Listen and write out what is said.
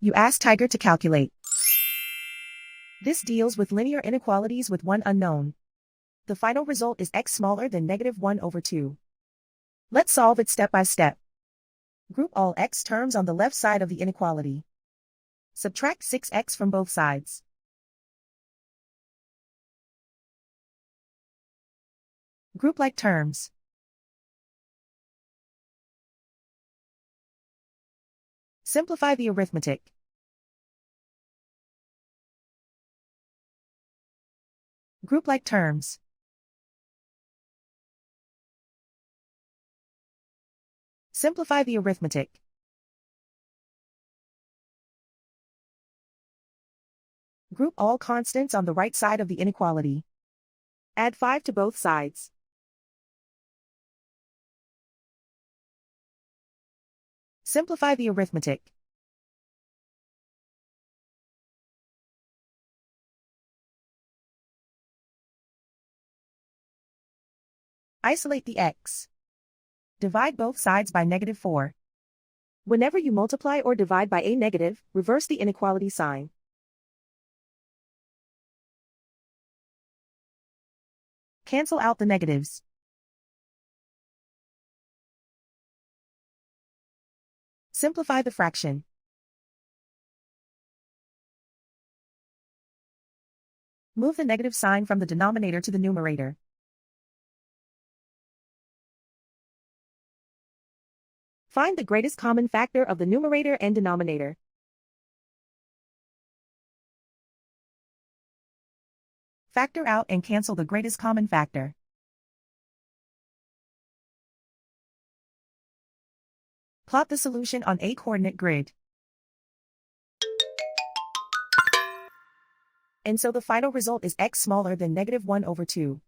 You ask Tiger to calculate. This deals with linear inequalities with one unknown. The final result is x smaller than -1/2. Let's solve it step by step. Group all x terms on the left side of the inequality. Subtract 6x from both sides. Group like terms. Simplify the arithmetic. Group like terms. Simplify the arithmetic. Group all constants on the right side of the inequality. Add 5 to both sides. Simplify the arithmetic. Isolate the x. Divide both sides by -4. Whenever you multiply or divide by a negative, reverse the inequality sign. Cancel out the negatives. Simplify the fraction. Move the negative sign from the denominator to the numerator. Find the greatest common factor of the numerator and denominator. Factor out and cancel the greatest common factor. Plot the solution on a coordinate grid. And so the final result is x smaller than -1/2.